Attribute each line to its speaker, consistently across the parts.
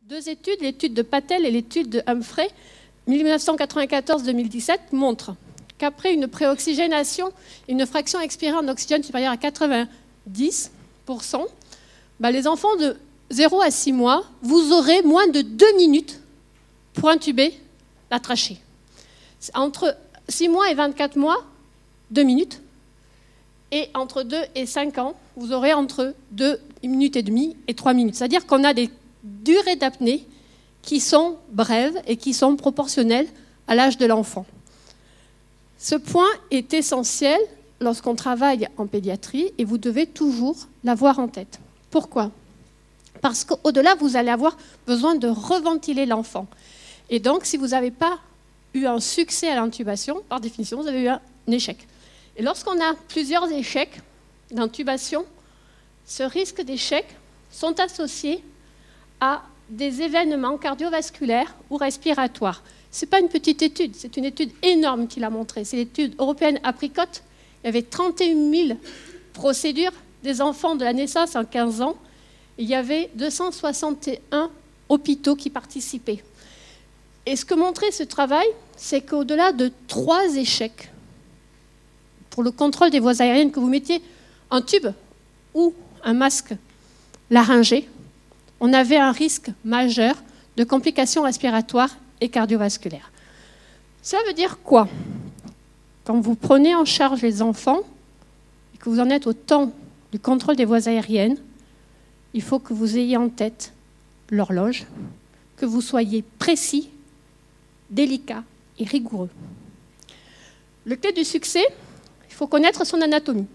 Speaker 1: Deux études, l'étude de Patel et l'étude de Humphrey, 1994-2017, montrent qu'après une préoxygénation, une fraction expirée en oxygène supérieure à 90%, les enfants de 0 à 6 mois, vous aurez moins de 2 minutes pour intuber la trachée. Entre 6 mois et 24 mois, 2 minutes. Et entre 2 et 5 ans, vous aurez entre 2 minutes et demie et 3 minutes. C'est-à-dire qu'on a des durées d'apnée qui sont brèves et qui sont proportionnelles à l'âge de l'enfant. Ce point est essentiel lorsqu'on travaille en pédiatrie et vous devez toujours l'avoir en tête. Pourquoi ? Parce qu'au-delà, vous allez avoir besoin de reventiler l'enfant. Et donc, si vous n'avez pas eu un succès à l'intubation, par définition, vous avez eu un échec. Et lorsqu'on a plusieurs échecs d'intubation, ce risque d'échec sont associés à des événements cardiovasculaires ou respiratoires. Ce n'est pas une petite étude, c'est une étude énorme qui l'a montré. C'est l'étude européenne Apricot. Il y avait 31 000 procédures des enfants de la naissance en 15 ans. Il y avait 261 hôpitaux qui participaient. Et ce que montrait ce travail, c'est qu'au-delà de 3 échecs, pour le contrôle des voies aériennes, que vous mettiez un tube ou un masque laryngé, on avait un risque majeur de complications respiratoires et cardiovasculaires. Cela veut dire quoi? Quand vous prenez en charge les enfants et que vous en êtes au temps du contrôle des voies aériennes, il faut que vous ayez en tête l'horloge, que vous soyez précis, délicat et rigoureux. Le clé du succès, il faut connaître son anatomie.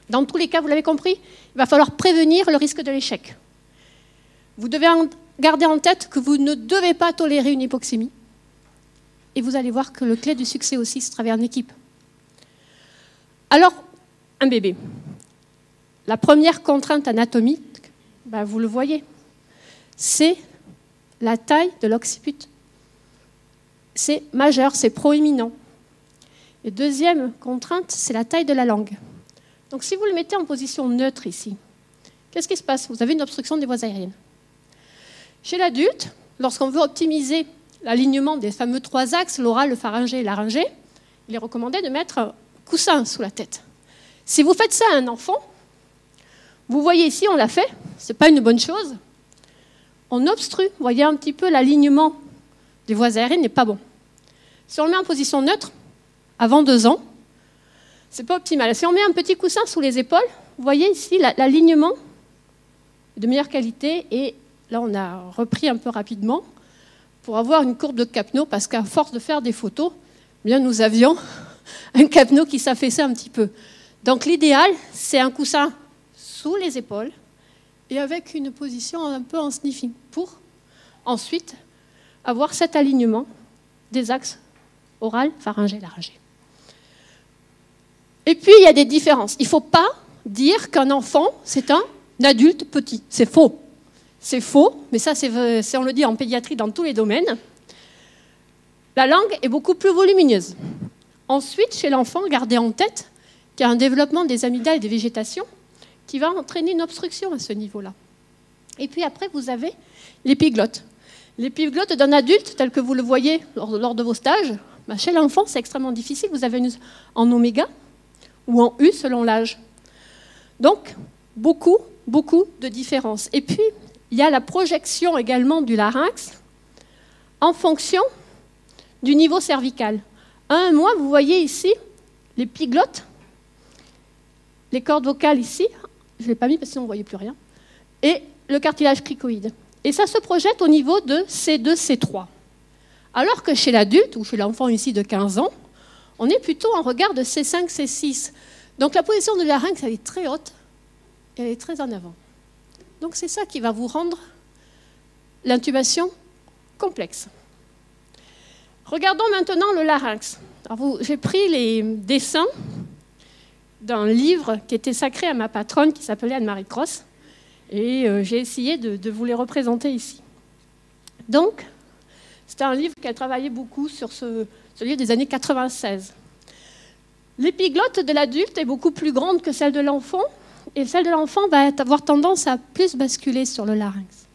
Speaker 1: Dans tous les cas, vous l'avez compris, il va falloir prévenir le risque de l'échec. Vous devez garder en tête que vous ne devez pas tolérer une hypoxémie. Et vous allez voir que le clé du succès aussi, c'est de travailler en équipe. Alors, un bébé. La première contrainte anatomique, vous le voyez, c'est la taille de l'occiput. C'est majeur, c'est proéminent. Et deuxième contrainte, c'est la taille de la langue. Donc si vous le mettez en position neutre ici, qu'est-ce qui se passe? Vous avez une obstruction des voies aériennes. Chez l'adulte, lorsqu'on veut optimiser l'alignement des fameux 3 axes, l'oral, le pharyngé et laryngé, il est recommandé de mettre un coussin sous la tête. Si vous faites ça à un enfant, vous voyez ici, on l'a fait, ce n'est pas une bonne chose. On obstrue, vous voyez un petit peu l'alignement des voies aériennes n'est pas bon. Si on le met en position neutre, avant 2 ans, ce n'est pas optimal. Si on met un petit coussin sous les épaules, vous voyez ici l'alignement de meilleure qualité. Et là, on a repris un peu rapidement pour avoir une courbe de Capno, parce qu'à force de faire des photos, nous avions un Capno qui s'affaissait un petit peu. Donc l'idéal, c'est un coussin sous les épaules et avec une position un peu en sniffing pour ensuite avoir cet alignement des axes oral, pharyngé, laryngé. Et puis, il y a des différences. Il ne faut pas dire qu'un enfant, c'est un adulte petit. C'est faux. C'est faux, mais ça, on le dit en pédiatrie dans tous les domaines. La langue est beaucoup plus volumineuse. Ensuite, chez l'enfant, gardez en tête qu'il y a un développement des amygdales et des végétations qui va entraîner une obstruction à ce niveau-là. Et puis après, vous avez l'épiglotte. L'épiglotte d'un adulte, tel que vous le voyez lors de vos stages, chez l'enfant, c'est extrêmement difficile. Vous avez en oméga ou en U selon l'âge. Donc, beaucoup de différences. Et puis, il y a la projection également du larynx en fonction du niveau cervical. À 1 mois, vous voyez ici l'épiglotte, les cordes vocales ici, je ne l'ai pas mis parce que sinon on ne voyait plus rien, et le cartilage cricoïde. Et ça se projette au niveau de C2, C3. Alors que chez l'adulte, ou chez l'enfant ici de 15 ans, on est plutôt en regard de C5, C6. Donc la position de larynx, elle est très haute et elle est très en avant. Donc c'est ça qui va vous rendre l'intubation complexe. Regardons maintenant le larynx. J'ai pris les dessins d'un livre qui était sacré à ma patronne, qui s'appelait Anne-Marie Cross, et j'ai essayé de vous les représenter ici. Donc, c'était un livre qu'elle travaillait beaucoup sur ce livre des années 96. L'épiglotte de l'adulte est beaucoup plus grande que celle de l'enfant, et celle de l'enfant va avoir tendance à plus basculer sur le larynx.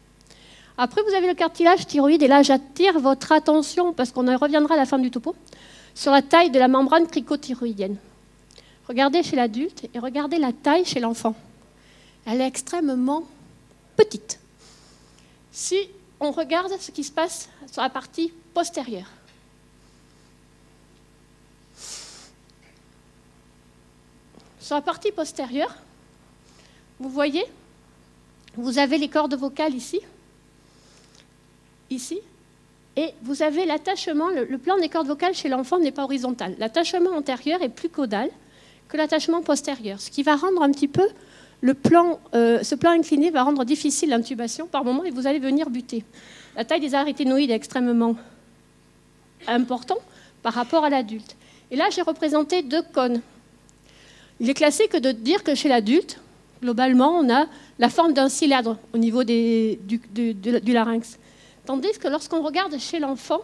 Speaker 1: Après, vous avez le cartilage thyroïde, et là, j'attire votre attention, parce qu'on en reviendra à la fin du topo, sur la taille de la membrane cricothyroïdienne. Regardez chez l'adulte et regardez la taille chez l'enfant. Elle est extrêmement petite. Si on regarde ce qui se passe sur la partie postérieure. Sur la partie postérieure, vous voyez, vous avez les cordes vocales ici, et vous avez l'attachement, le plan des cordes vocales chez l'enfant n'est pas horizontal. L'attachement antérieur est plus caudal que l'attachement postérieur, ce qui va rendre un petit peu ce plan incliné va rendre difficile l'intubation par moment et vous allez venir buter. La taille des aryténoïdes est extrêmement importante par rapport à l'adulte. Et là, j'ai représenté 2 cônes. Il est classique de dire que chez l'adulte, globalement, on a la forme d'un cylindre au niveau du larynx. Tandis que lorsqu'on regarde chez l'enfant,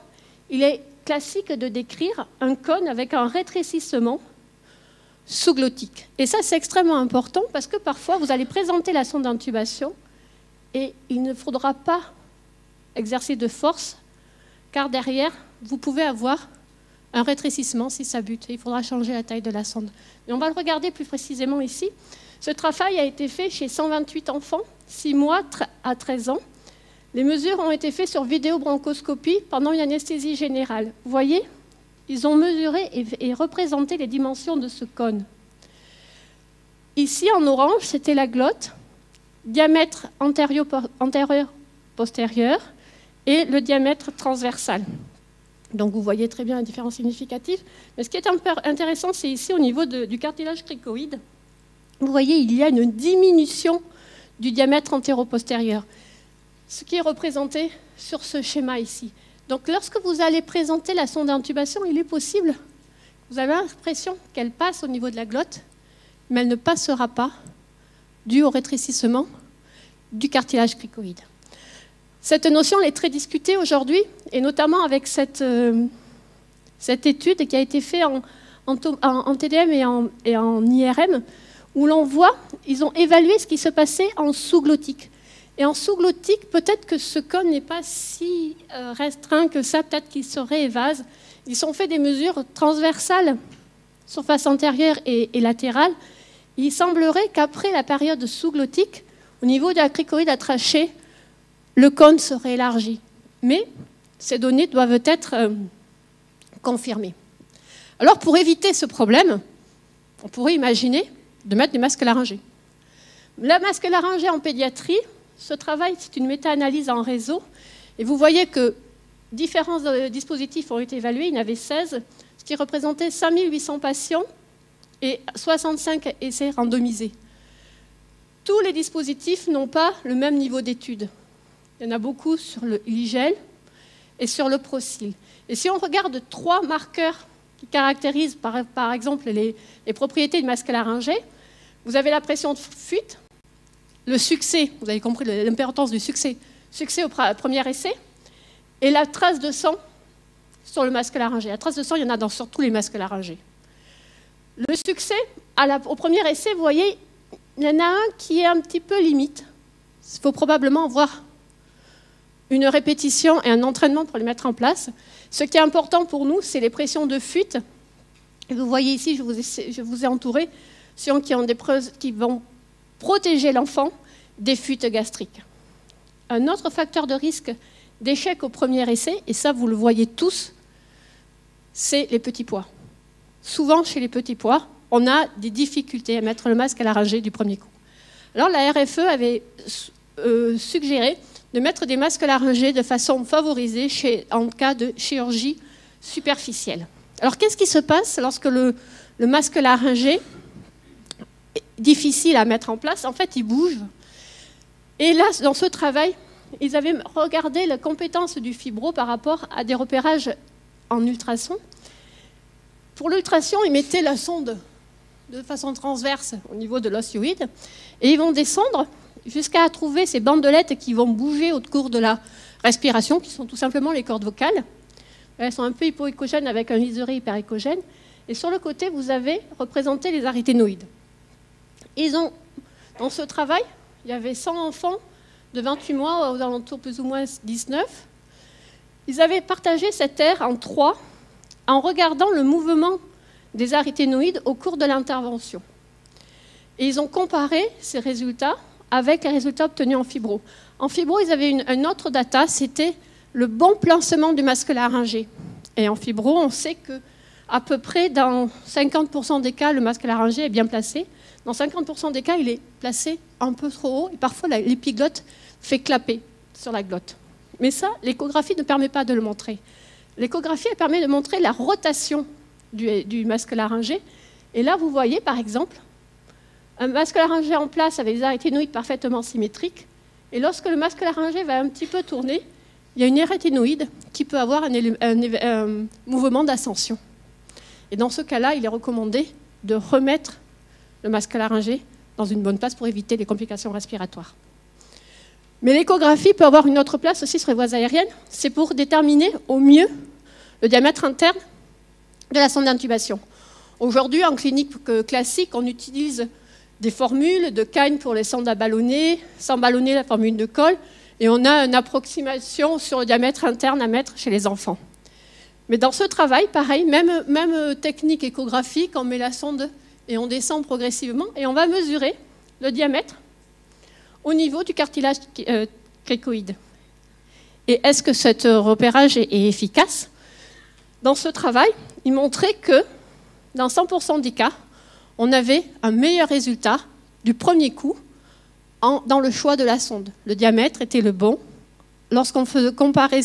Speaker 1: il est classique de décrire un cône avec un rétrécissement sous-glottique. Et ça, c'est extrêmement important parce que parfois, vous allez présenter la sonde d'intubation et il ne faudra pas exercer de force car derrière, vous pouvez avoir un rétrécissement si ça bute. Et il faudra changer la taille de la sonde. Mais on va le regarder plus précisément ici. Ce travail a été fait chez 128 enfants, 6 mois à 13 ans. Les mesures ont été faites sur vidéobronchoscopie pendant une anesthésie générale. Vous voyez ? Ils ont mesuré et représenté les dimensions de ce cône. Ici, en orange, c'était la glotte, diamètre antérieur-postérieur et le diamètre transversal. Donc, vous voyez très bien la différence significative. Mais ce qui est intéressant, c'est ici, au niveau du cartilage cricoïde. Vous voyez, il y a une diminution du diamètre antéro-postérieur, ce qui est représenté sur ce schéma ici. Donc, lorsque vous allez présenter la sonde d'intubation, il est possible, vous avez l'impression qu'elle passe au niveau de la glotte, mais elle ne passera pas dû au rétrécissement du cartilage cricoïde. Cette notion est très discutée aujourd'hui, et notamment avec cette étude qui a été faite en TDM et en IRM, où l'on voit, ils ont évalué ce qui se passait en sous-glottique. Et en sous-glottique, peut-être que ce cône n'est pas si restreint que ça, peut-être qu'il serait évase. Ils ont fait des mesures transversales, surface antérieure et latérale. Il semblerait qu'après la période sous-glottique, au niveau de la cricoïde à trachée, le cône serait élargi. Mais ces données doivent être confirmées. Alors, pour éviter ce problème, on pourrait imaginer de mettre des masques laryngés. La masque laryngée en pédiatrie, ce travail, c'est une méta-analyse en réseau. Et vous voyez que différents dispositifs ont été évalués. Il y en avait 16, ce qui représentait 5800 patients et 65 essais randomisés. Tous les dispositifs n'ont pas le même niveau d'étude. Il y en a beaucoup sur l'IGEL et sur le ProCil. Et si on regarde 3 marqueurs qui caractérisent par exemple les propriétés du masque laryngé, vous avez la pression de fuite, le succès, vous avez compris l'importance du succès au premier essai, et la trace de sang sur le masque laryngé. La trace de sang, il y en a sur tous les masques laryngés. Le succès, au premier essai, vous voyez, il y en a un qui est un petit peu limite. Il faut probablement avoir une répétition et un entraînement pour les mettre en place. Ce qui est important pour nous, c'est les pressions de fuite. Et vous voyez ici, je vous ai entouré, ceux qui ont des preuves qui vont protéger l'enfant des fuites gastriques. Un autre facteur de risque d'échec au premier essai, et ça vous le voyez tous, c'est les petits pois. Souvent chez les petits pois, on a des difficultés à mettre le masque à laryngée du premier coup. Alors la RFE avait suggéré de mettre des masques laryngés de façon favorisée en cas de chirurgie superficielle. Alors qu'est-ce qui se passe lorsque le masque laryngé difficile à mettre en place, en fait, il bouge. Et là, dans ce travail, ils avaient regardé la compétence du fibro par rapport à des repérages en ultrason. Pour l'ultrason, ils mettaient la sonde de façon transverse au niveau de l'osioïde et ils vont descendre jusqu'à trouver ces bandelettes qui vont bouger au cours de la respiration, qui sont tout simplement les cordes vocales. Elles sont un peu hypoéchogènes avec un liseré hyperéchogène. Et sur le côté, vous avez représenté les aryténoïdes. Dans ce travail, il y avait 100 enfants de 28 mois aux alentours plus ou moins 19, ils avaient partagé cette aire en 3 en regardant le mouvement des arythénoïdes au cours de l'intervention. Et ils ont comparé ces résultats avec les résultats obtenus en fibro. En fibro, ils avaient une autre data, c'était le bon placement du masque laryngé. Et en fibro, on sait qu'à peu près dans 50% des cas, le masque laryngé est bien placé. Dans 50% des cas, il est placé un peu trop haut et parfois l'épiglotte fait clapper sur la glotte. Mais ça, l'échographie ne permet pas de le montrer. L'échographie elle permet de montrer la rotation du masque laryngé. Et là, vous voyez, par exemple, un masque laryngé en place avec des arythénoïdes parfaitement symétriques. Et lorsque le masque laryngé va un petit peu tourner, il y a une arythénoïde qui peut avoir un mouvement d'ascension. Et dans ce cas-là, il est recommandé de remettre le masque laryngé dans une bonne place pour éviter les complications respiratoires. Mais l'échographie peut avoir une autre place aussi sur les voies aériennes. C'est pour déterminer au mieux le diamètre interne de la sonde d'intubation. Aujourd'hui, en clinique classique, on utilise des formules de Kine pour les sondes à ballonner, sans ballonner la formule de Cole, et on a une approximation sur le diamètre interne à mettre chez les enfants. Mais dans ce travail, pareil, même technique échographique, on met la sonde et on descend progressivement, et on va mesurer le diamètre au niveau du cartilage cricoïde. Et est-ce que ce repérage est efficace? Dans ce travail, il montrait que dans 100% des cas, on avait un meilleur résultat du premier coup dans le choix de la sonde. Le diamètre était le bon lorsqu'on comparait,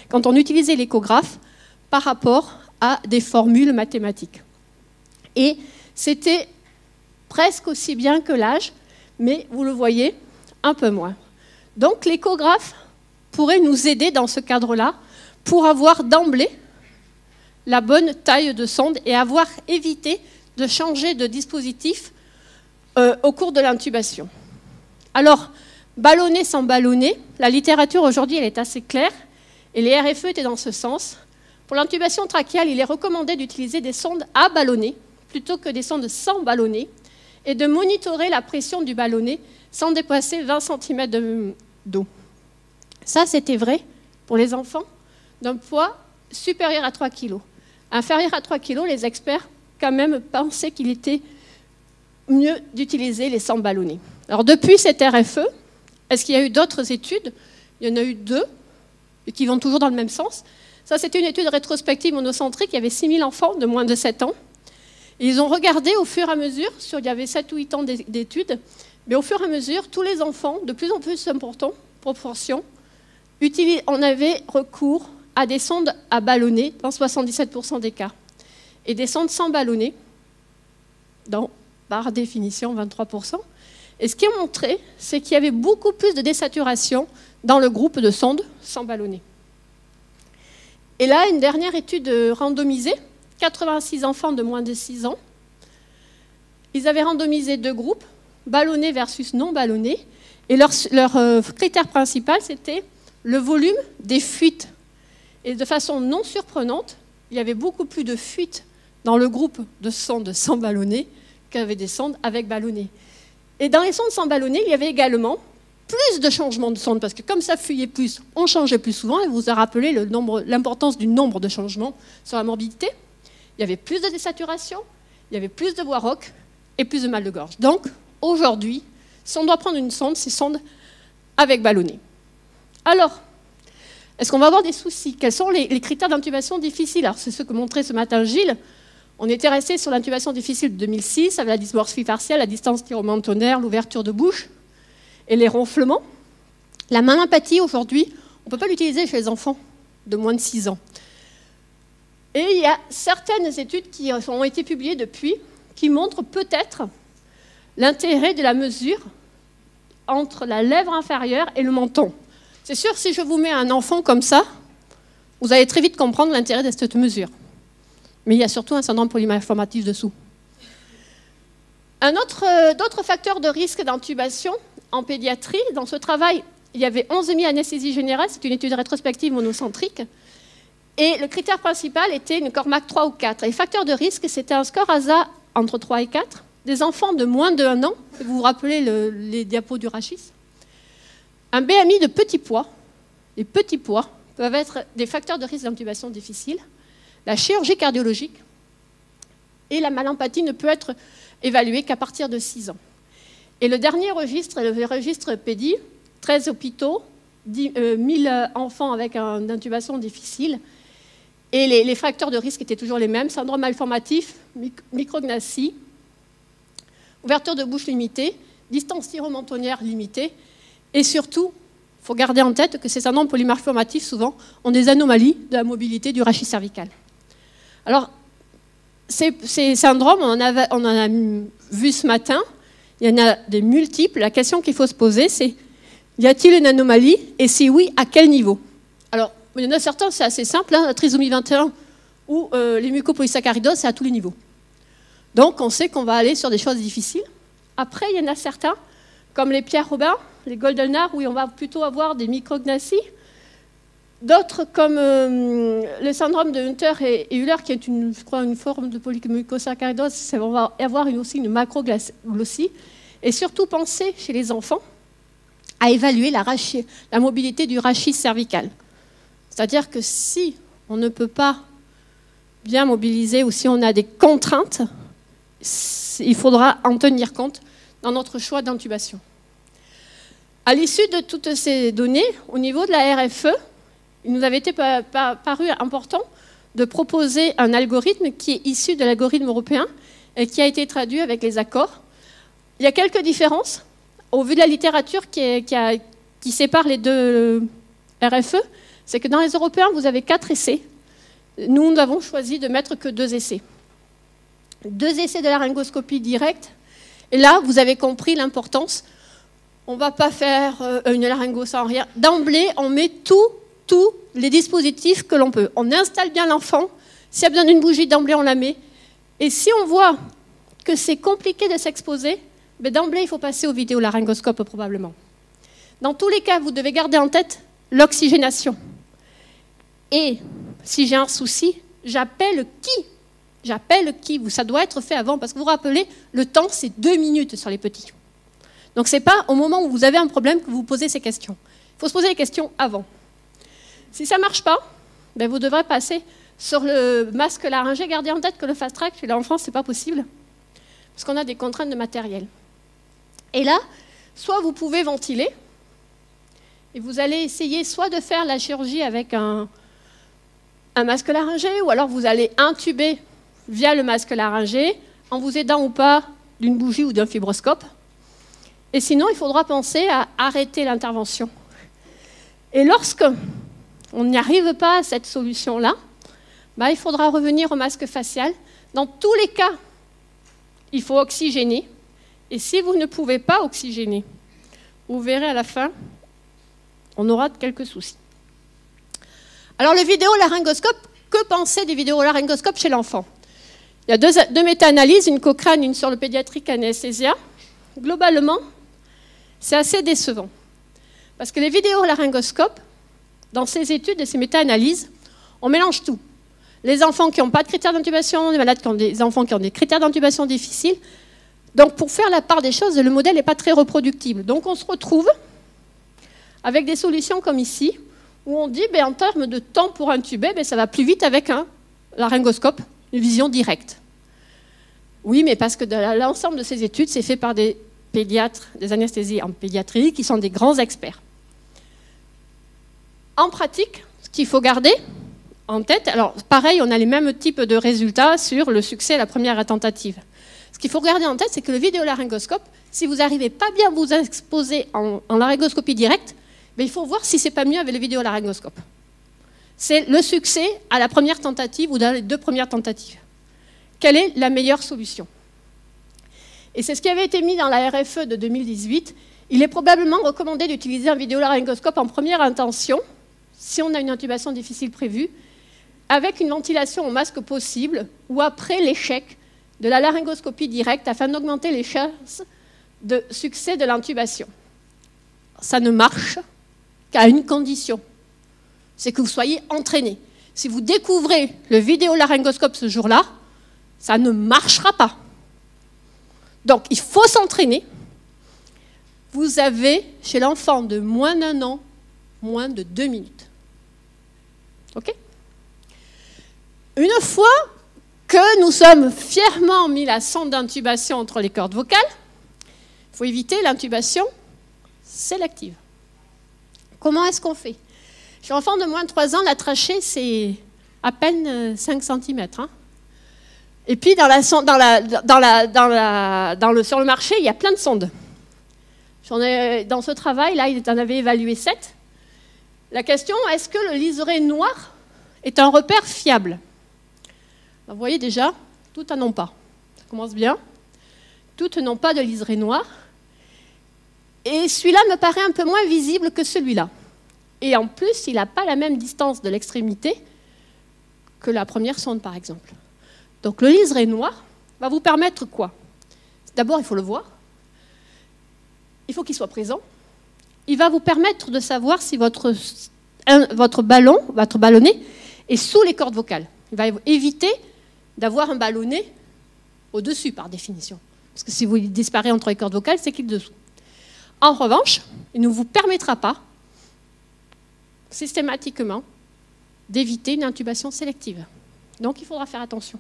Speaker 1: quand on utilisait l'échographe par rapport à des formules mathématiques. Et c'était presque aussi bien que l'âge, mais vous le voyez, un peu moins. Donc l'échographe pourrait nous aider dans ce cadre-là pour avoir d'emblée la bonne taille de sonde et avoir évité de changer de dispositif au cours de l'intubation. Alors, ballonner sans ballonner, la littérature aujourd'hui elle est assez claire et les RFE étaient dans ce sens. Pour l'intubation trachéale, il est recommandé d'utiliser des sondes à ballonner plutôt que des sondes sans ballonner et de monitorer la pression du ballonnet sans dépasser 20 cm d'eau. Ça, c'était vrai pour les enfants d'un poids supérieur à 3 kg. Inférieur à 3 kg, les experts quand même pensaient qu'il était mieux d'utiliser les sans ballonnés. Alors depuis cette RFE, est-ce qu'il y a eu d'autres études? Il y en a eu 2, qui vont toujours dans le même sens. Ça, c'était une étude rétrospective monocentrique, il y avait 6000 enfants de moins de 7 ans. Et ils ont regardé au fur et à mesure, il y avait 7 ou 8 ans d'études, mais au fur et à mesure, tous les enfants, de plus en plus importante proportion, on avait recours à des sondes à ballonner dans 77% des cas. Et des sondes sans ballonner, par définition 23%. Et ce qui est montré, c'est qu'il y avait beaucoup plus de désaturation dans le groupe de sondes sans ballonner. Et là, une dernière étude randomisée, 86 enfants de moins de 6 ans. Ils avaient randomisé 2 groupes, ballonnés versus non ballonnés. Et leur critère principal, c'était le volume des fuites. Et de façon non surprenante, il y avait beaucoup plus de fuites dans le groupe de sondes sans ballonner qu'avec des sondes avec ballonné. Et dans les sondes sans ballonner, il y avait également plus de changements de sondes, parce que comme ça fuyait plus, on changeait plus souvent, et vous a rappelé l'importance du nombre de changements sur la morbidité. Il y avait plus de désaturation, il y avait plus de voix rauque et plus de mal de gorge. Donc, aujourd'hui, si on doit prendre une sonde, c'est sonde avec ballonné. Alors, est-ce qu'on va avoir des soucis? Quels sont les critères d'intubation difficiles? Alors, c'est ce que montrait ce matin Gilles. On était resté sur l'intubation difficile de 2006, avec la dysmorphie faciale, la distance thyromontonaire, l'ouverture de bouche et les ronflements. La malinpathie, aujourd'hui, on ne peut pas l'utiliser chez les enfants de moins de 6 ans. Et il y a certaines études qui ont été publiées depuis, qui montrent peut-être l'intérêt de la mesure entre la lèvre inférieure et le menton. C'est sûr, si je vous mets un enfant comme ça, vous allez très vite comprendre l'intérêt de cette mesure. Mais il y a surtout un syndrome polymalformatif dessous. D'autres facteurs de risque d'intubation en pédiatrie, dans ce travail, il y avait 11 000 anesthésies générales, c'est une étude rétrospective monocentrique, et le critère principal était une Cormac 3 ou 4. Et les facteurs de risque, c'était un score ASA entre 3 et 4, des enfants de moins de 1 an, vous vous rappelez les diapos du rachis, Un BMI de petit poids, les petits poids peuvent être des facteurs de risque d'intubation difficile. La chirurgie cardiologique et la malampathie ne peut être évaluée qu'à partir de 6 ans. Et le dernier registre est le registre PEDI, 13 hôpitaux, 1000 enfants avec une intubation difficile. Et les facteurs de risque étaient toujours les mêmes, syndrome malformatif, micrognathie, ouverture de bouche limitée, distance thyromentonnière limitée, et surtout, il faut garder en tête que ces syndromes polymalformatifs, souvent, ont des anomalies de la mobilité du rachis cervical. Alors, ces syndromes, on en a vu ce matin, il y en a des multiples. La question qu'il faut se poser, c'est y a-t-il une anomalie? Et si oui, à quel niveau? Alors, il y en a certains, c'est assez simple, hein, la trisomie 21 ou les mucopolysaccharidoses, c'est à tous les niveaux. Donc, on sait qu'on va aller sur des choses difficiles. Après, il y en a certains, comme les Pierre Robin, les Goldenard, où on va plutôt avoir des micrognathies. D'autres, comme le syndrome de Hunter et Hüller, qui est, je crois, une forme de polymucosaccharidose, on va avoir aussi une macroglossie. Et surtout, penser chez les enfants à évaluer la mobilité du rachis cervical. C'est-à-dire que si on ne peut pas bien mobiliser ou si on a des contraintes, il faudra en tenir compte dans notre choix d'intubation. À l'issue de toutes ces données, au niveau de la RFE, il nous avait été paru important de proposer un algorithme qui est issu de l'algorithme européen et qui a été traduit avec les accords. Il y a quelques différences. Au vu de la littérature qui sépare les deux RFE, c'est que dans les Européens, vous avez 4 essais. Nous avons choisi de mettre que 2 essais. 2 essais de laryngoscopie directe. Et là, vous avez compris l'importance. On ne va pas faire une laryngo sans rien. D'emblée, on met tous les dispositifs que l'on peut. On installe bien l'enfant. S'il y a besoin d'une bougie, d'emblée, on la met. Et si on voit que c'est compliqué de s'exposer, ben d'emblée, il faut passer au vidéolaryngoscope probablement. Dans tous les cas, vous devez garder en tête l'oxygénation. Et si j'ai un souci, j'appelle qui? J'appelle qui? Ça doit être fait avant, parce que vous vous rappelez, le temps, c'est 2 minutes sur les petits. Donc, ce n'est pas au moment où vous avez un problème que vous posez ces questions. Il faut se poser les questions avant. Si ça ne marche pas, ben vous devrez passer sur le masque laryngé. Gardez en tête que le fast track, chez l'enfant, ce n'est pas possible, parce qu'on a des contraintes de matériel. Et là, soit vous pouvez ventiler, et vous allez essayer soit de faire la chirurgie avec un masque laryngé, ou alors vous allez intuber via le masque laryngé, en vous aidant ou pas d'une bougie ou d'un fibroscope. Et sinon, il faudra penser à arrêter l'intervention. Et lorsque on n'y arrive pas à cette solution-là, ben, il faudra revenir au masque facial. Dans tous les cas, il faut oxygéner. Et si vous ne pouvez pas oxygéner, vous verrez à la fin, on aura quelques soucis. Alors, le vidéolaryngoscope, que penser des vidéolaryngoscopes chez l'enfant? Il y a deux méta-analyses, une Cochrane, une sur le pédiatrique anesthésia. Globalement, c'est assez décevant. Parce que les vidéolaryngoscopes, dans ces études et ces méta-analyses, on mélange tout. Les enfants qui n'ont pas de critères d'intubation, les malades qui ont des enfants qui ont des critères d'intubation difficiles. Donc, pour faire la part des choses, le modèle n'est pas très reproductible. Donc, on se retrouve avec des solutions comme ici, où on dit, en termes de temps pour intuber, ça va plus vite avec un laryngoscope, une vision directe. Oui, mais parce que l'ensemble de ces études, c'est fait par des pédiatres, des anesthésies en pédiatrie, qui sont des grands experts. En pratique, ce qu'il faut garder en tête, alors pareil, on a les mêmes types de résultats sur le succès à la première tentative. Ce qu'il faut garder en tête, c'est que le vidéolaryngoscope, si vous n'arrivez pas bien à vous exposer en laryngoscopie directe, il faut voir si ce n'est pas mieux avec le vidéolaryngoscope. C'est le succès à la première tentative ou dans les 2 premières tentatives. Quelle est la meilleure solution? Et c'est ce qui avait été mis dans la RFE de 2018. Il est probablement recommandé d'utiliser un vidéolaryngoscope en première intention, si on a une intubation difficile prévue, avec une ventilation au masque possible, ou après l'échec de la laryngoscopie directe, afin d'augmenter les chances de succès de l'intubation. Ça ne marche qu'à une condition, c'est que vous soyez entraîné. Si vous découvrez le vidéolaryngoscope ce jour-là, ça ne marchera pas. Donc, il faut s'entraîner vous avez chez l'enfant de moins d'1 an, moins de 2 minutes. OK? Une fois que nous sommes fièrement mis la sonde d'intubation entre les cordes vocales, il faut éviter l'intubation sélective. Comment est-ce qu'on fait? Chez l'enfant de moins de 3 ans, la trachée, c'est à peine 5 cm. Hein. Et puis, sur le marché, il y a plein de sondes. Dans ce travail, là, il en avait évalué 7. La question, est-ce que le liseré noir est un repère fiable? Alors, vous voyez déjà, toutes n'en ont pas. Ça commence bien. Toutes n'ont pas de liseré noir. Et celui-là me paraît un peu moins visible que celui-là. Et en plus, il n'a pas la même distance de l'extrémité que la première sonde, par exemple. Donc le liseré noir va vous permettre quoi? D'abord, il faut le voir. Il faut qu'il soit présent. Il va vous permettre de savoir si votre ballonnet est sous les cordes vocales. Il va éviter d'avoir un ballonnet au-dessus, par définition. Parce que si vous disparaissez entre les cordes vocales, c'est qu'il est dessous. En revanche, il ne vous permettra pas, systématiquement, d'éviter une intubation sélective. Donc, il faudra faire attention.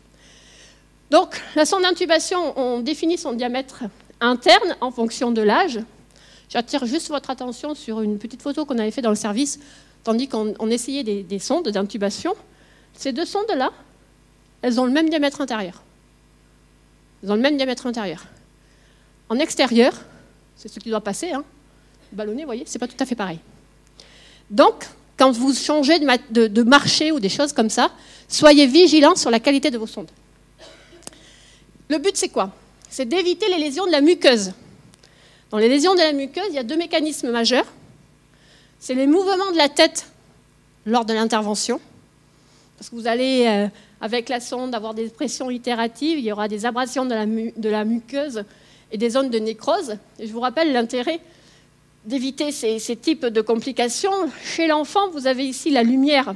Speaker 1: Donc, la sonde d'intubation, on définit son diamètre interne en fonction de l'âge. J'attire juste votre attention sur une petite photo qu'on avait fait dans le service, tandis qu'on essayait des sondes d'intubation. Ces deux sondes-là, elles ont le même diamètre intérieur. Elles ont le même diamètre intérieur. En extérieur, c'est ce qui doit passer, hein. Le ballonnet, vous voyez, c'est pas tout à fait pareil. Donc, quand vous changez de marché ou des choses comme ça, soyez vigilants sur la qualité de vos sondes. Le but, c'est quoi? C'est d'éviter les lésions de la muqueuse. Dans les lésions de la muqueuse, il y a 2 mécanismes majeurs. C'est les mouvements de la tête lors de l'intervention. Parce que vous allez, avec la sonde, avoir des pressions itératives, il y aura des abrasions de la muqueuse et des zones de nécrose. Et je vous rappelle l'intérêt d'éviter ces types de complications. Chez l'enfant, vous avez ici la lumière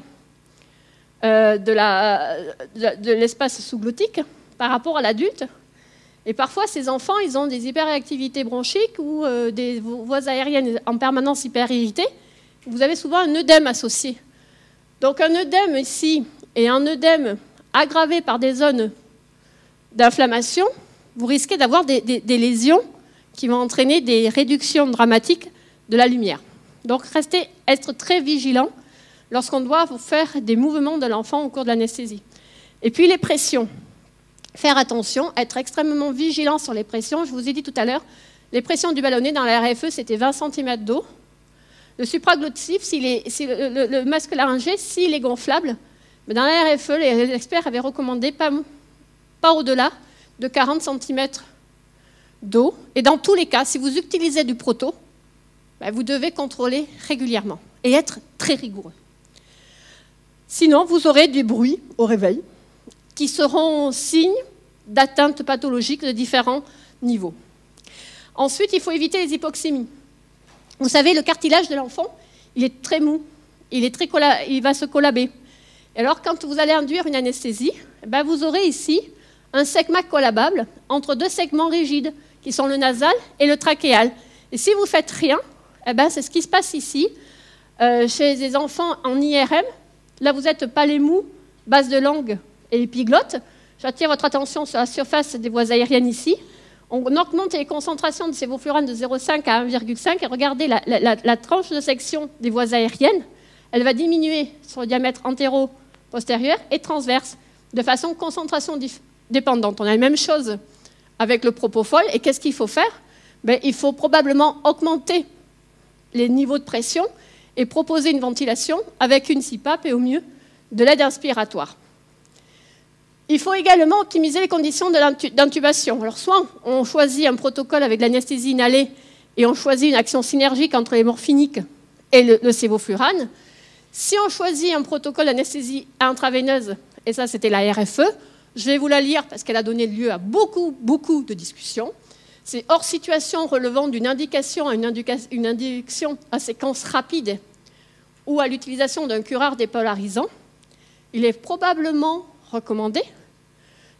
Speaker 1: de l'espace sous-glottique par rapport à l'adulte. Et parfois, ces enfants, ils ont des hyperréactivités bronchiques ou des voies aériennes en permanence hyperirritées. Vous avez souvent un œdème associé. Donc un œdème ici et un œdème aggravé par des zones d'inflammation, vous risquez d'avoir des lésions qui vont entraîner des réductions dramatiques de la lumière. Donc être très vigilant lorsqu'on doit vous faire des mouvements de l'enfant au cours de l'anesthésie. Et puis les pressions. Faire attention, être extrêmement vigilant sur les pressions. Je vous ai dit tout à l'heure, les pressions du ballonnet dans la RFE, c'était 20 cm d'eau. Le supraglottif, le masque laryngé, s'il est gonflable, mais dans la RFE, les experts avaient recommandé pas au-delà de 40 cm d'eau. Et dans tous les cas, si vous utilisez du proto, vous devez contrôler régulièrement et être très rigoureux. Sinon, vous aurez des bruits au réveil qui seront signes d'atteinte pathologique de différents niveaux. Ensuite, il faut éviter les hypoxémies. Vous savez, le cartilage de l'enfant, il est très mou, il va se collaber. Et alors, quand vous allez induire une anesthésie, vous aurez ici un segment collabable entre 2 segments rigides, qui sont le nasal et le trachéal. Et si vous ne faites rien, c'est ce qui se passe ici, chez les enfants en IRM. Là, vous êtes palais mou, base de langue et épiglotte. J'attire votre attention sur la surface des voies aériennes ici. On augmente les concentrations de sévoflurane de 0,5 à 1,5 et regardez la tranche de section des voies aériennes. Elle va diminuer sur le diamètre antéro-postérieur et transverse de façon concentration dépendante. On a la même chose avec le propofol. Et qu'est-ce qu'il faut faire? Il faut probablement augmenter les niveaux de pression et proposer une ventilation avec une CPAP et au mieux de l'aide inspiratoire. Il faut également optimiser les conditions d'intubation. Alors, soit on choisit un protocole avec l'anesthésie inhalée et on choisit une action synergique entre les morphiniques et le sévoflurane. Si on choisit un protocole d'anesthésie intraveineuse, et ça c'était la RFE, je vais vous la lire parce qu'elle a donné lieu à beaucoup de discussions. C'est hors situation relevant d'une indication à une induction à séquence rapide ou à l'utilisation d'un curare dépolarisant. Il est probablement recommandé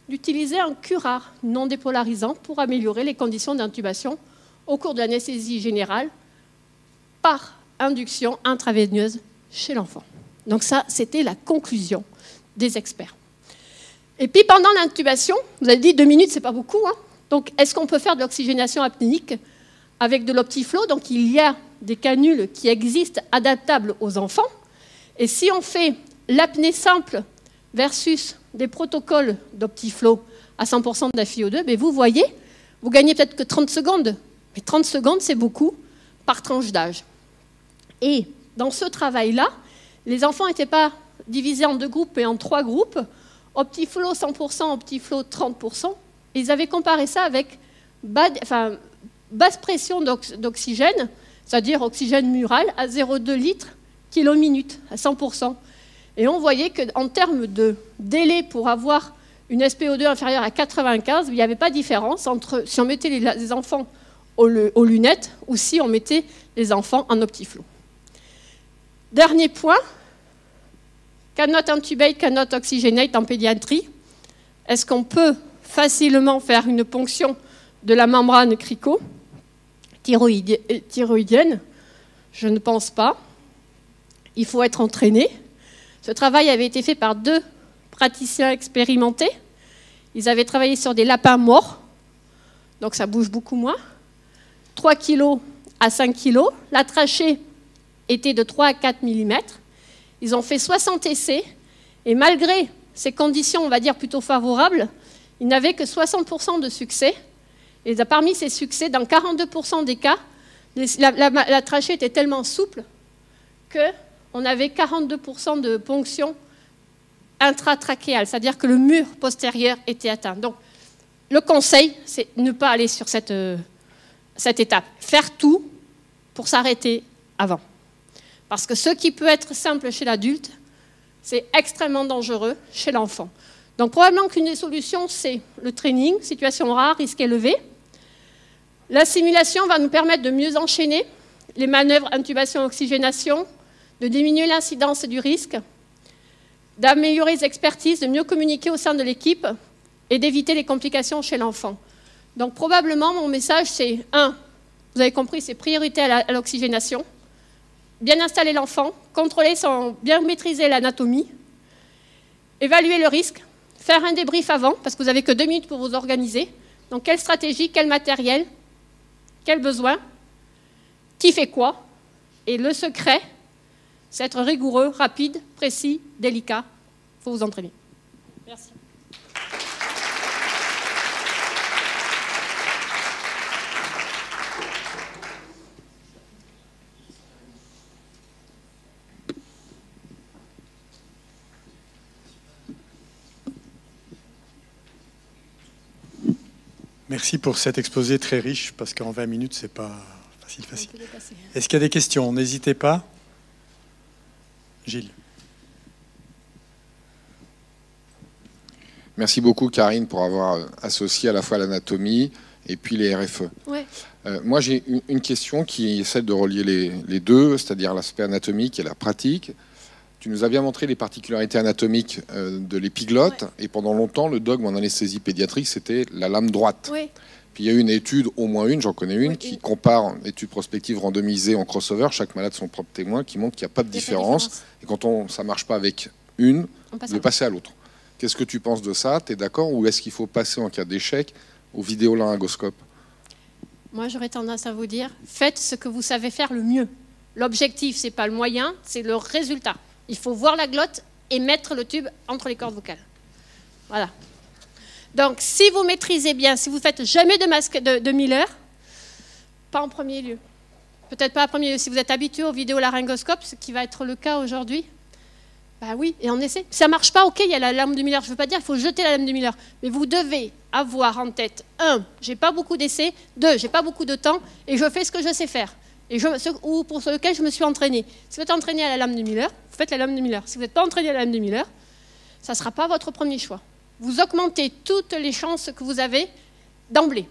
Speaker 1: d'utiliser un curare non dépolarisant pour améliorer les conditions d'intubation au cours de l'anesthésie générale par induction intraveineuse chez l'enfant. Donc ça, c'était la conclusion des experts. Et puis pendant l'intubation, vous avez dit 2 minutes, c'est pas beaucoup, hein. Donc est-ce qu'on peut faire de l'oxygénation apnéique avec de l'OptiFlow? Donc il y a des canules qui existent adaptables aux enfants. Et si on fait l'apnée simple versus des protocoles d'OptiFlow à 100% d'FiO2, ben vous voyez, vous gagnez peut-être que 30 secondes. Mais 30 secondes, c'est beaucoup par tranche d'âge. Et dans ce travail-là, les enfants n'étaient pas divisés en 2 groupes et en 3 groupes. OptiFlow 100%, OptiFlow 30%. Ils avaient comparé ça avec basse pression d'oxygène, c'est-à-dire oxygène mural, à 0,2 litres kilo minute, à 100%. Et on voyait qu'en termes de délai pour avoir une SPO2 inférieure à 95, il n'y avait pas de différence entre si on mettait les enfants aux lunettes ou si on mettait les enfants en OptiFlow. Dernier point, cannot intubate, cannot oxygenate en pédiatrie. Est-ce qu'on peut facilement faire une ponction de la membrane crico-thyroïdienne? Je ne pense pas. Il faut être entraîné. Ce travail avait été fait par 2 praticiens expérimentés. Ils avaient travaillé sur des lapins morts, donc ça bouge beaucoup moins. 3 kg à 5 kg. La trachée était de 3 à 4 mm. Ils ont fait 60 essais, et malgré ces conditions, on va dire, plutôt favorables, ils n'avaient que 60% de succès. Et parmi ces succès, dans 42% des cas, la trachée était tellement souple qu'on avait 42% de ponction intratrachéale, c'est-à-dire que le mur postérieur était atteint. Donc, le conseil, c'est ne pas aller sur cette étape. Faire tout pour s'arrêter avant. Parce que ce qui peut être simple chez l'adulte, c'est extrêmement dangereux chez l'enfant. Donc, probablement qu'une des solutions, c'est le training, situation rare, risque élevé. La simulation va nous permettre de mieux enchaîner les manœuvres intubation-oxygénation, de diminuer l'incidence du risque, d'améliorer les expertises, de mieux communiquer au sein de l'équipe et d'éviter les complications chez l'enfant. Donc probablement, mon message, c'est 1, vous avez compris, c'est priorité à l'oxygénation, bien installer l'enfant, contrôler bien maîtriser l'anatomie, évaluer le risque, faire un débrief avant, parce que vous n'avez que 2 minutes pour vous organiser. Donc quelle stratégie, quel matériel, quel besoin, qui fait quoi, et le secret, c'est être rigoureux, rapide, précis, délicat. Il faut vous entraîner. Merci.
Speaker 2: Merci pour cet exposé très riche, parce qu'en 20 minutes, c'est pas facile. Est-ce qu'il y a des questions? N'hésitez pas. Gilles.
Speaker 3: Merci beaucoup, Karine, pour avoir associé à la fois l'anatomie et puis les RFE.
Speaker 1: Ouais.
Speaker 3: Moi, j'ai une question qui essaie de relier les deux, c'est-à-dire l'aspect anatomique et la pratique. Tu nous as bien montré les particularités anatomiques de l'épiglotte, et pendant longtemps, le dogme en anesthésie pédiatrique, c'était la lame droite.
Speaker 1: Oui.
Speaker 3: Puis il y a eu une étude, au moins une, j'en connais une, qui compare, étude prospective randomisée en crossover, chaque malade son propre témoin, qui montre qu'il n'y a pas de différence. Et quand ça ne marche pas avec une, de passer à l'autre. Qu'est-ce que tu penses de ça? Tu es d'accord? Ou est-ce qu'il faut passer en cas d'échec au vidéolaryngoscope?
Speaker 1: Moi, j'aurais tendance à vous dire, faites ce que vous savez faire le mieux. L'objectif, ce n'est pas le moyen, c'est le résultat. Il faut voir la glotte et mettre le tube entre les cordes vocales. Voilà. Donc, si vous maîtrisez bien, si vous ne faites jamais de masque de Miller, pas en premier lieu. Peut-être pas en premier lieu. Si vous êtes habitué au vidéolaryngoscope, ce qui va être le cas aujourd'hui, bah oui, et on essaie. Si ça ne marche pas, ok, il y a la lame de Miller. Je ne veux pas dire qu'il faut jeter la lame de Miller. Mais vous devez avoir en tête, 1, j'ai pas beaucoup d'essais, 2, j'ai pas beaucoup de temps, et je fais ce que je sais faire. Ou pour lequel je me suis entraîné. Si vous êtes entraîné à la lame de Miller, vous faites la lame de Miller. Si vous n'êtes pas entraîné à la lame de Miller, ça ne sera pas votre premier choix. Vous augmentez toutes les chances que vous avez d'emblée.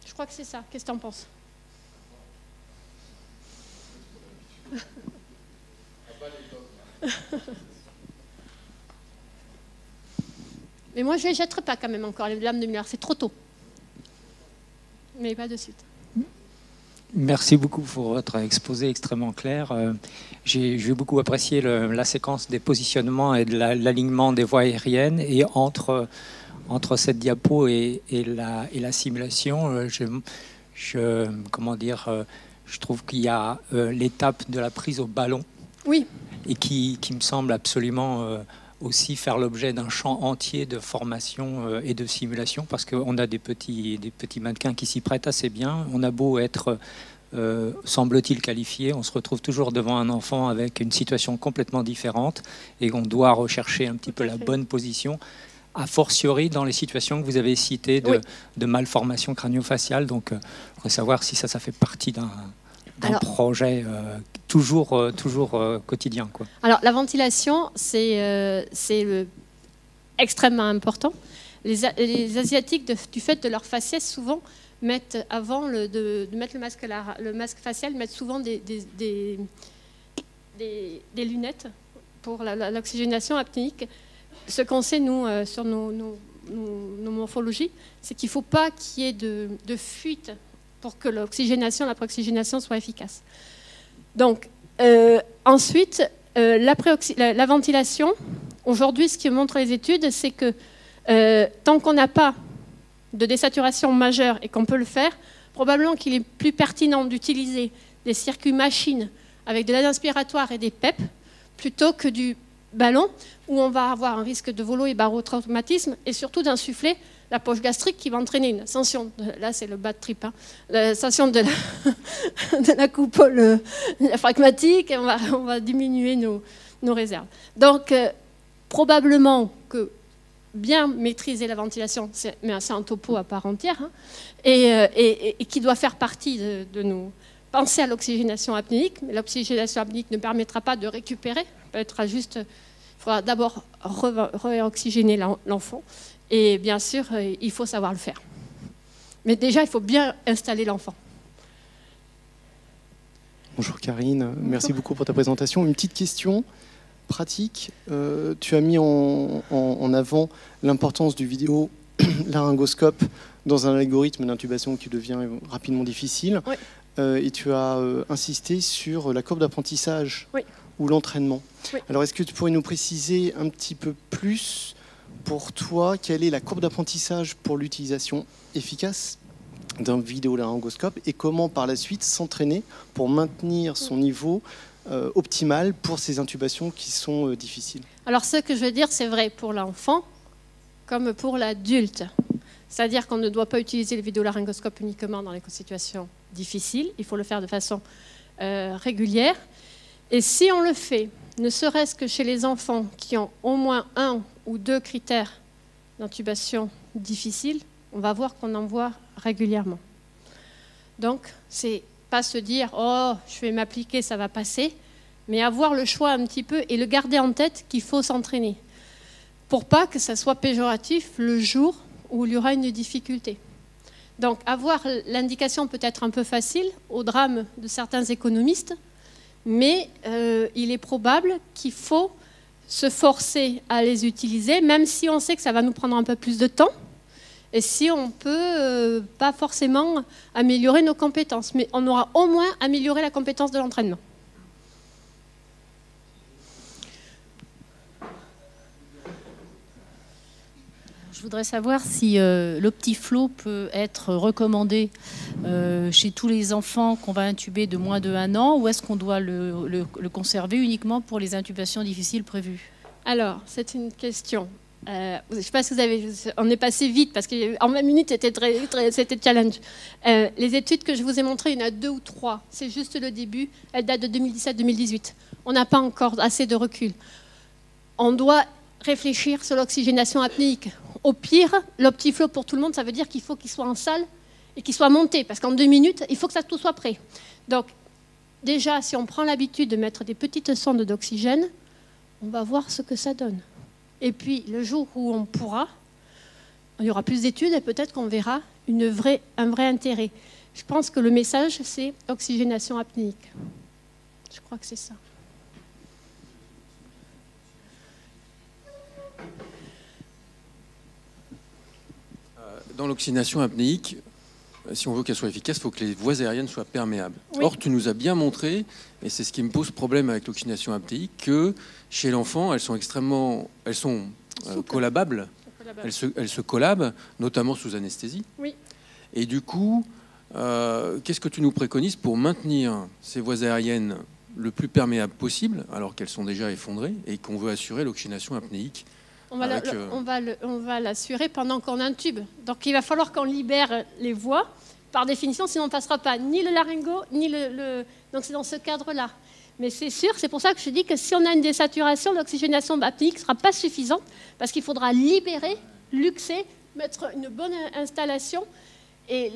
Speaker 1: Je crois que c'est ça. Qu'est-ce que tu en penses? Mais moi, je ne les jetterai pas quand même encore, les lames de Miller. C'est trop tôt. mais pas de suite.
Speaker 4: Merci beaucoup pour votre exposé extrêmement clair. J'ai beaucoup apprécié la séquence des positionnements et de l'alignement des voies aériennes. Et entre cette diapo et la simulation, comment dire, je trouve qu'il y a l'étape de la prise au ballon.
Speaker 1: Oui.
Speaker 4: Et qui me semble absolument aussi faire l'objet d'un champ entier de formation et de simulation, parce qu'on a des petits mannequins qui s'y prêtent assez bien. On a beau être, semble-t-il, qualifié, on se retrouve toujours devant un enfant avec une situation complètement différente et on doit rechercher un petit peu la bonne position, a fortiori dans les situations que vous avez citées de malformation crânio-faciale. Donc, je voudrais savoir si ça fait partie d'un projet toujours quotidien, quoi.
Speaker 1: Alors, la ventilation, c'est extrêmement important. Les Asiatiques, du fait de leur faciès, souvent, mettent, avant de mettre le masque facial, mettent souvent des lunettes pour l'oxygénation apnéique. Ce qu'on sait, nous, sur nos morphologies, c'est qu'il ne faut pas qu'il y ait de fuite pour que la préoxygénation soit efficace. Donc, ensuite, la ventilation, aujourd'hui, ce que montrent les études, c'est que tant qu'on n'a pas de désaturation majeure et qu'on peut le faire, probablement qu'il est plus pertinent d'utiliser des circuits machines avec de l'aide inspiratoire et des PEP plutôt que du ballon où on va avoir un risque de volo et barotraumatisme et surtout d'insuffler la poche gastrique qui va entraîner une ascension, là c'est le bad trip, hein, l'ascension de la coupole diaphragmatique, et on va diminuer nos réserves. Donc probablement que bien maîtriser la ventilation, c'est un topo à part entière, hein, et qui doit faire partie de nos pensées à l'oxygénation apnéique, mais l'oxygénation apnéique ne permettra pas de récupérer, peut-être juste, il faudra d'abord réoxygéner l'enfant. Et bien sûr, il faut savoir le faire. Mais déjà, il faut bien installer l'enfant.
Speaker 5: Bonjour Karine, merci beaucoup pour ta présentation. Une petite question pratique. Tu as mis en avant l'importance du vidéo laryngoscope dans un algorithme d'intubation qui devient rapidement difficile.
Speaker 1: Oui.
Speaker 5: Et tu as insisté sur la courbe d'apprentissage ou l'entraînement.
Speaker 1: Oui.
Speaker 5: Alors, est-ce que tu pourrais nous préciser un petit peu plus pour toi, quelle est la courbe d'apprentissage pour l'utilisation efficace d'un vidéolaryngoscope et comment par la suite s'entraîner pour maintenir son niveau optimal pour ces intubations qui sont difficiles?
Speaker 1: Alors ce que je veux dire, c'est vrai pour l'enfant comme pour l'adulte. C'est-à-dire qu'on ne doit pas utiliser le vidéolaryngoscope uniquement dans les situations difficiles, il faut le faire de façon régulière. Et si on le fait, ne serait-ce que chez les enfants qui ont au moins 1 ou 2 critères d'intubation difficiles, on va voir qu'on en voit régulièrement. Donc, c'est pas se dire « Oh, je vais m'appliquer, ça va passer », mais avoir le choix un petit peu et le garder en tête qu'il faut s'entraîner pour pas que ça soit péjoratif le jour où il y aura une difficulté. Donc, avoir l'indication peut être un peu facile au drame de certains économistes, mais il est probable qu'il faut se forcer à les utiliser, même si on sait que ça va nous prendre un peu plus de temps, et si on peut pas forcément améliorer nos compétences, mais on aura au moins amélioré la compétence de l'entraînement.
Speaker 6: Je voudrais savoir si l'Optiflow peut être recommandé chez tous les enfants qu'on va intuber de moins de 1 an, ou est-ce qu'on doit le conserver uniquement pour les intubations difficiles prévues?
Speaker 1: Alors, c'est une question. Je ne sais pas si vous avez... On est passé vite parce qu'en 20 minutes, c'était challenge. Les études que je vous ai montrées, il y en a 2 ou 3. C'est juste le début. Elles datent de 2017-2018. On n'a pas encore assez de recul. On doit réfléchir sur l'oxygénation apnéique. Au pire, l'Optiflow pour tout le monde, ça veut dire qu'il faut qu'il soit en salle et qu'il soit monté. Parce qu'en 2 minutes, il faut que ça tout soit prêt. Donc, déjà, si on prend l'habitude de mettre des petites sondes d'oxygène, on va voir ce que ça donne. Et puis, le jour où on pourra, il y aura plus d'études et peut-être qu'on verra un vrai intérêt. Je pense que le message, c'est oxygénation apnéique. Je crois que c'est ça.
Speaker 7: Dans l'oxygénation apnéique, si on veut qu'elle soit efficace, il faut que les voies aériennes soient perméables.
Speaker 1: Oui.
Speaker 7: Or, tu nous as bien montré, et c'est ce qui me pose problème avec l'oxygénation apnéique, que chez l'enfant, elles sont collabables. Elles se collabent, notamment sous anesthésie.
Speaker 1: Oui.
Speaker 7: Et du coup, qu'est-ce que tu nous préconises pour maintenir ces voies aériennes le plus perméables possible, alors qu'elles sont déjà effondrées, et qu'on veut assurer l'oxygénation apnéique?
Speaker 1: On va l'assurer pendant qu'on intube. Donc il va falloir qu'on libère les voies, par définition, sinon on ne passera pas ni le laryngo, ni le... Donc c'est dans ce cadre-là. Mais c'est sûr, c'est pour ça que je dis que si on a une désaturation, l'oxygénation apnéique ne sera pas suffisante, parce qu'il faudra libérer, luxer, mettre une bonne installation, et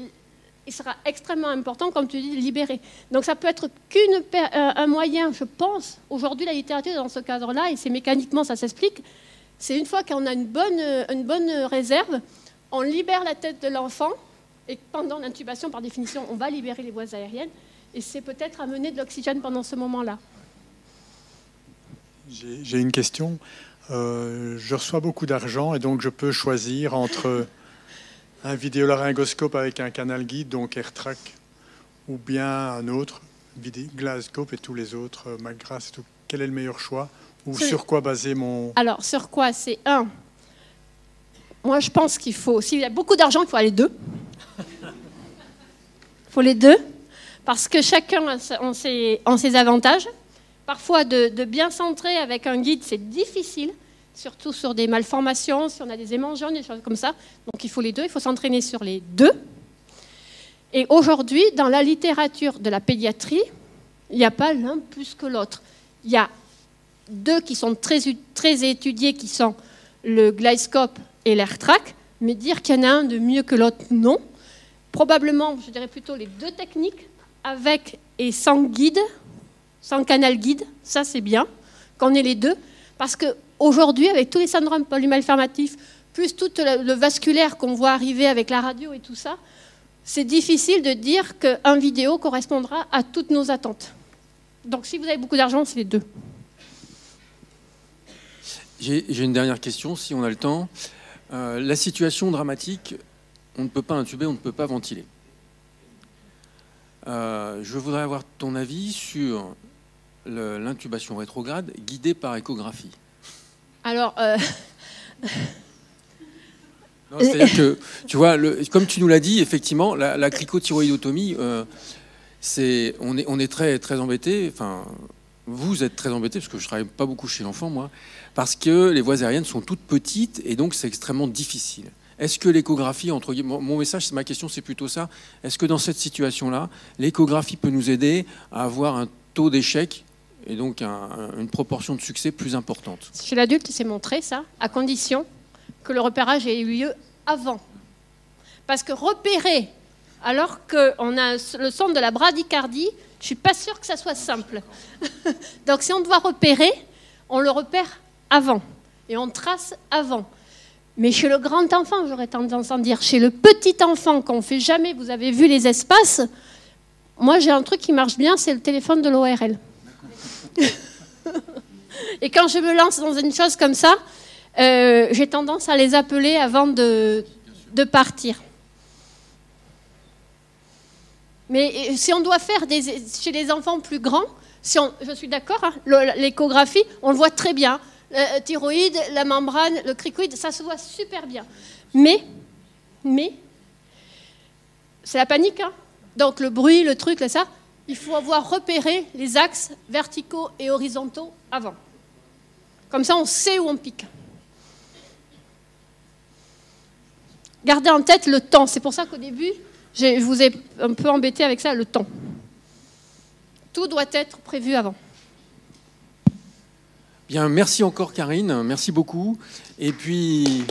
Speaker 1: il sera extrêmement important, comme tu dis, de libérer. Donc ça peut être qu'un moyen, je pense, aujourd'hui la littérature est dans ce cadre-là, et c'est mécaniquement, ça s'explique, c'est une fois qu'on a une bonne réserve, on libère la tête de l'enfant, et pendant l'intubation, par définition, on va libérer les voies aériennes, et c'est peut-être amener de l'oxygène pendant ce moment-là.
Speaker 2: J'ai une question. Je reçois beaucoup d'argent, et donc je peux choisir entre un vidéolaryngoscope avec un canal guide, donc AirTrack, ou bien un autre, Glascope et tous les autres, McGrath et tout. Quel est le meilleur choix? Ou sur quoi baser mon...
Speaker 1: Alors, sur quoi? C'est un. Moi, je pense qu'il faut... S'il y a beaucoup d'argent, il faut aller deux. Il faut les deux, parce que chacun a ses avantages. Parfois, de bien centrer avec un guide, c'est difficile, surtout sur des malformations, si on a des hémangiomes, des choses comme ça. Donc, il faut les deux, il faut s'entraîner sur les deux. Et aujourd'hui, dans la littérature de la pédiatrie, il n'y a pas l'un plus que l'autre. Il y a deux qui sont très étudiés, qui sont le Glascope et l'AirTrack, mais dire qu'il y en a un de mieux que l'autre, non. Probablement, je dirais plutôt les deux techniques, avec et sans guide, sans canal guide, ça c'est bien, qu'on ait les deux, parce qu'aujourd'hui, avec tous les syndromes polymalformatifs, plus tout le vasculaire qu'on voit arriver avec la radio et tout ça, c'est difficile de dire qu'un vidéo correspondra à toutes nos attentes. Donc si vous avez beaucoup d'argent, c'est les deux.
Speaker 7: J'ai une dernière question, si on a le temps. La situation dramatique, on ne peut pas intuber, on ne peut pas ventiler. Je voudrais avoir ton avis sur l'intubation rétrograde guidée par échographie.
Speaker 1: Alors...
Speaker 7: C'est-à-dire que, tu vois, comme tu nous l'as dit, effectivement, la cricothyroïdotomie, on est très, très embêtés. Enfin, vous êtes très embêtés, parce que je ne travaille pas beaucoup chez l'enfant, moi, parce que les voies aériennes sont toutes petites et donc c'est extrêmement difficile. Est-ce que l'échographie, entre guillemets, mon message, ma question, c'est plutôt ça. Est-ce que dans cette situation-là, l'échographie peut nous aider à avoir un taux d'échec et donc une proportion de succès plus importante?
Speaker 1: Chez l'adulte, c'est montré ça, à condition que le repérage ait eu lieu avant. Parce que repérer, alors qu'on a le son de la bradycardie, je ne suis pas sûre que ça soit simple. Donc si on doit repérer, on le repère avant. Et on trace avant. Mais chez le grand enfant, j'aurais tendance à dire, chez le petit enfant qu'on ne fait jamais, vous avez vu les espaces, moi j'ai un truc qui marche bien, c'est le téléphone de l'ORL. Et quand je me lance dans une chose comme ça, j'ai tendance à les appeler avant de partir. Mais si on doit faire chez les enfants plus grands, je suis d'accord, hein, l'échographie, on le voit très bien. Le thyroïde, la membrane, le cricoïde, ça se voit super bien. Mais c'est la panique. Hein. Donc le bruit, le truc, ça, il faut avoir repéré les axes verticaux et horizontaux avant. Comme ça, on sait où on pique. Gardez en tête le temps. C'est pour ça qu'au début, je vous ai un peu embêté avec ça, le temps. Tout doit être prévu avant.
Speaker 7: Bien, merci encore Karine, merci beaucoup. Et puis...